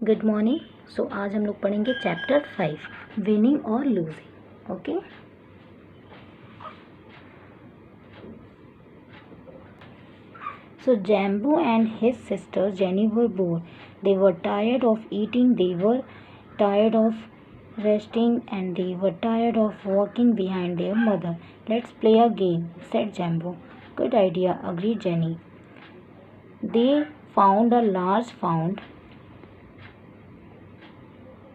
Good morning. सो आज हम लोग पढ़ेंगे चैप्टर 5 विनिंग और losing. Okay, so Jambu and his sister Jenny were bored. They were tired of eating, they were tired of resting, and they were tired of walking behind their mother. Let's play a game, said Jambu. Good idea, agreed Jenny. They found a large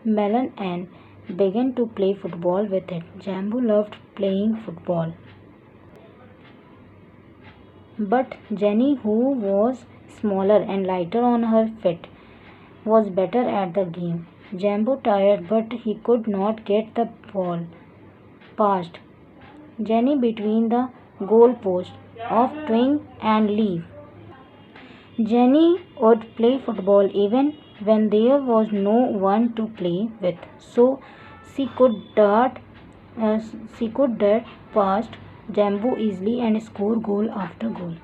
melon and began to play football with it. Jambu loved playing football, but Jenny, who was smaller and lighter on her feet, was better at the game. Jambu tired, but he could not get the ball past Jenny between the goalposts of twig and leaf. Jenny would play football even when there was no one to play with, so she could dart past Jambu easily and score goal after goal.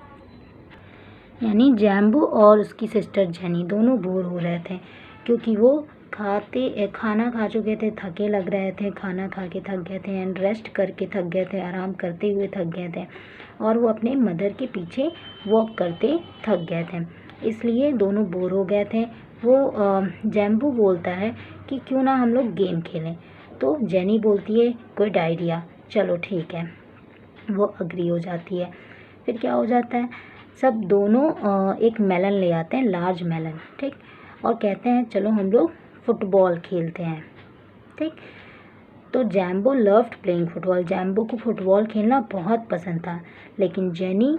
यानी जैम्बू और उसकी sister jenny दोनों bore हो रहे थे क्योंकि वो खाना खा चुके थे, थके लग रहे थे, खाना खा के थक गए थे एंड रेस्ट करके थक गए थे, आराम करते हुए थक गए थे और वो अपने मदर के पीछे वॉक करते थक गए थे, इसलिए दोनों बोर हो गए थे। वो जैम्बू बोलता है कि क्यों ना हम लोग गेम खेलें, तो जेनी बोलती है गुड आइडिया, चलो ठीक है। वो अग्री हो जाती है। फिर क्या हो जाता है, सब दोनों एक मेलन ले आते हैं, लार्ज मेलन, ठीक, और कहते हैं चलो हम लोग फुटबॉल खेलते हैं, ठीक। तो जैम्बो लव्ड प्लेइंग फुटबॉल, जैम्बो को फुटबॉल खेलना बहुत पसंद था, लेकिन जेनी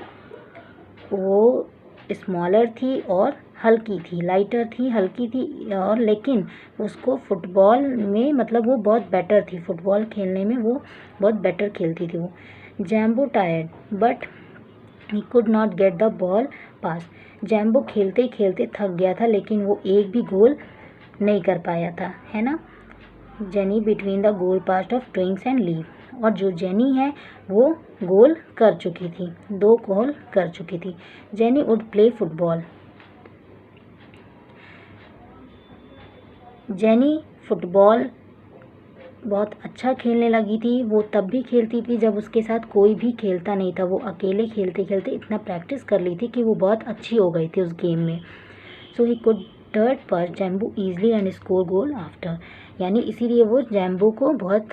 वो स्मॉलर थी और हल्की थी, लाइटर थी, हल्की थी, और लेकिन उसको फुटबॉल में मतलब वो बहुत बेटर थी, फुटबॉल खेलने में वो बहुत बेटर खेलती थी। वो Jumbo tired but he could not get the ball pass, Jumbo खेलते खेलते थक गया था लेकिन वो एक भी गोल नहीं कर पाया था, है ना। Jenny between the goal past of twigs and leave, और जो जेनी है वो गोल कर चुकी थी, 2 गोल कर चुकी थी। Jenny would play football, jenny football बहुत अच्छा खेलने लगी थी। वो तब भी खेलती थी जब उसके साथ कोई भी खेलता नहीं था, वो अकेले खेलते खेलते इतना प्रैक्टिस कर ली थी कि वो बहुत अच्छी हो गई थी उस गेम में। सो ही कुड डर्ट पर Jumbo easily and score goal after, यानी इसीलिए वो जैम्बू को बहुत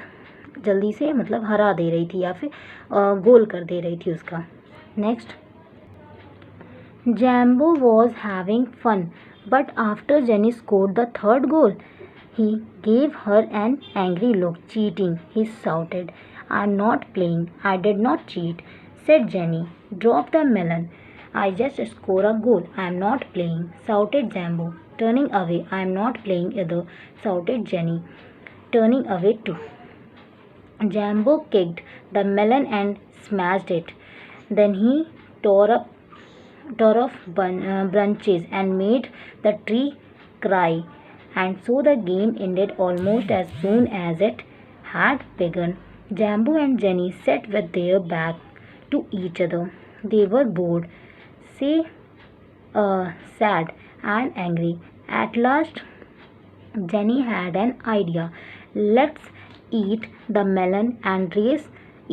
जल्दी से मतलब हरा दे रही थी या फिर गोल कर दे रही थी उसका। Next, Jumbo was having fun but after Jenny scored the 3rd goal he gave her an angry look. Cheating, he shouted. I'm not playing. I did not cheat, said Jenny. Drop the melon. I just score a goal. I'm not playing, shouted Jambu. Turning away. I'm not playing either, shouted Jenny. Turning away too. Jambu kicked the melon and smashed it. Then he tore off branches and made the tree cry. And so the game ended almost as soon as it had begun. Jambu and Jenny sat with their back to each other. They were bored, sad and angry. At last, Jenny had an idea. Let's eat the melon and race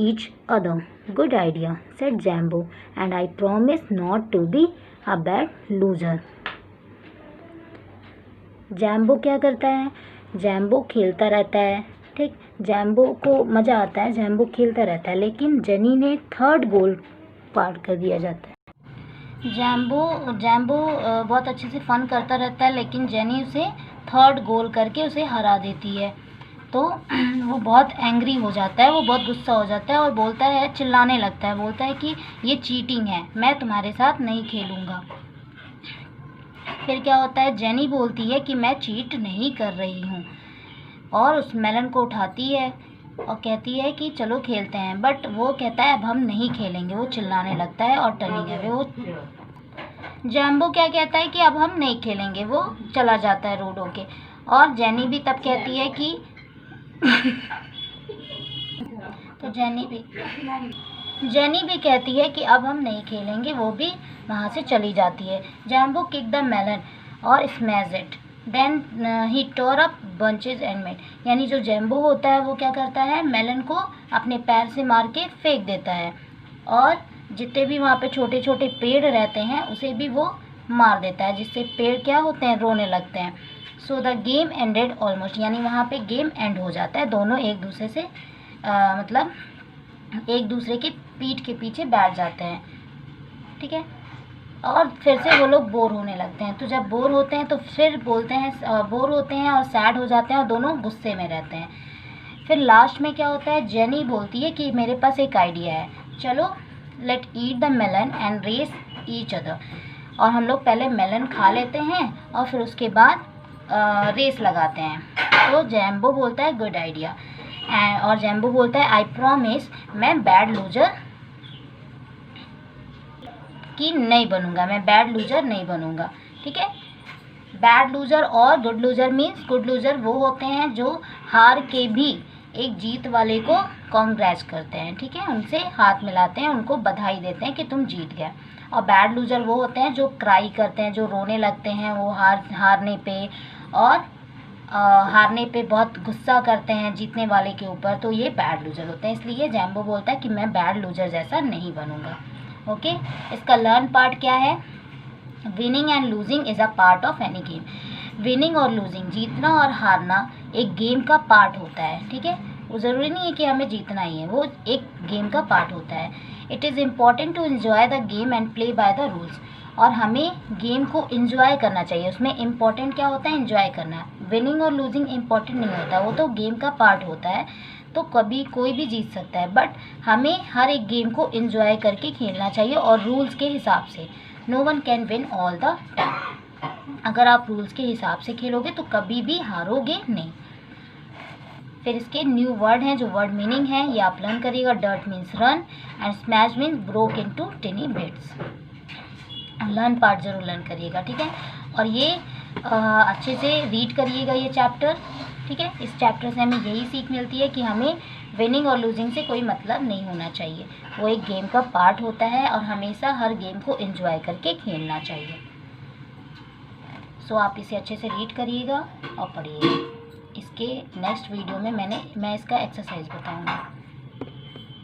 each other. Good idea, said Jambu, and I promise not to be a bad loser. जैम्बो क्या करता है, जैम्बो खेलता रहता है, ठीक, जैम्बो को मज़ा आता है, जैम्बो खेलता रहता है, लेकिन जेनी ने 3rd गोल पार कर दिया जाता है। जैम्बो बहुत अच्छे से फन करता रहता है, लेकिन जेनी उसे 3rd गोल करके उसे हरा देती है, तो वो बहुत एंग्री हो जाता है, वो बहुत गुस्सा हो जाता है और बोलता है, चिल्लाने लगता है, बोलता है कि ये चीटिंग है, मैं तुम्हारे साथ नहीं खेलूँगा। फिर क्या होता है, जेनी बोलती है कि मैं चीट नहीं कर रही हूँ, और उस मेलन को उठाती है और कहती है कि चलो खेलते हैं, बट वो कहता है अब हम नहीं खेलेंगे, वो चिल्लाने लगता है और टर्निंग है वो जैम्बो क्या कहता है कि अब हम नहीं खेलेंगे, वो चला जाता है रोड होके, और जेनी भी तब कहती है कि तो जेनी भी कहती है कि अब हम नहीं खेलेंगे, वो भी वहाँ से चली जाती है। जैम्बो किक द मेलन और smash it, then he tore up bunches and made, यानी जो जैम्बो होता है वो क्या करता है, मेलन को अपने पैर से मार के फेंक देता है और जितने भी वहाँ पे छोटे छोटे पेड़ रहते हैं उसे भी वो मार देता है, जिससे पेड़ क्या होते हैं, रोने लगते हैं। So the game ended almost, यानी वहाँ पे गेम एंड हो जाता है, दोनों एक दूसरे से मतलब एक दूसरे के पीठ के पीछे बैठ जाते हैं, ठीक है। और फिर से वो लोग बोर होने लगते हैं। तो जब बोर होते हैं तो फिर बोलते हैं, बोर होते हैं और सैड हो जाते हैं और दोनों गुस्से में रहते हैं। फिर लास्ट में क्या होता है, जेनी बोलती है कि मेरे पास एक आइडिया है, चलो let eat the melon and race each other, और हम लोग पहले मेलन खा लेते हैं और फिर उसके बाद रेस लगाते हैं। तो जैम्बो बोलता है गुड आइडिया, और जैम्बो बोलता है आई प्रॉमिस मैं बैड लूजर कि नहीं बनूंगा, मैं बैड लूजर नहीं बनूंगा, ठीक है। बैड लूजर और good loser means, good loser वो होते हैं जो हार के भी एक जीत वाले को कॉन्ग्रेच करते हैं, ठीक है, उनसे हाथ मिलाते हैं, उनको बधाई देते हैं कि तुम जीत गया। और बैड लूजर वो होते हैं जो क्राई करते हैं, जो रोने लगते हैं, वो हारने पे और हारने पे बहुत गुस्सा करते हैं जीतने वाले के ऊपर, तो ये बैड लूजर होते हैं। इसलिए जैम्बो बोलता है कि मैं बैड लूजर जैसा नहीं बनूंगा। ओके, इसका लर्न पार्ट क्या है, winning and losing is a part of any game. Winning और लूजिंग, जीतना और हारना एक गेम का पार्ट होता है, ठीक है। वो ज़रूरी नहीं है कि हमें जीतना ही है, वो एक गेम का पार्ट होता है। It is important to enjoy the game and play by the rules, और हमें गेम को इन्जॉय करना चाहिए। उसमें इम्पॉर्टेंट क्या होता है, इन्जॉय करना। विनिंग और लूजिंग इम्पॉर्टेंट नहीं होता, वो तो गेम का पार्ट होता है, तो कभी कोई भी जीत सकता है, बट हमें हर एक गेम को एंजॉय करके खेलना चाहिए और रूल्स के हिसाब से। No one can win all the time, अगर आप रूल्स के हिसाब से खेलोगे तो कभी भी हारोगे नहीं। फिर इसके न्यू वर्ड हैं, जो वर्ड मीनिंग है ये आप लर्न करिएगा। Dirt means run and smash means broke into टिनी bits. Learn part जरूर लर्न करिएगा, ठीक है। और ये अच्छे से रीड करिएगा ये चैप्टर, ठीक है। इस चैप्टर से हमें यही सीख मिलती है कि हमें विनिंग और लूजिंग से कोई मतलब नहीं होना चाहिए, वो एक गेम का पार्ट होता है और हमेशा हर गेम को एंजॉय करके खेलना चाहिए। सो आप इसे अच्छे से रीड करिएगा और पढ़िएगा। इसके नेक्स्ट वीडियो में मैं इसका एक्सरसाइज बताऊंगा।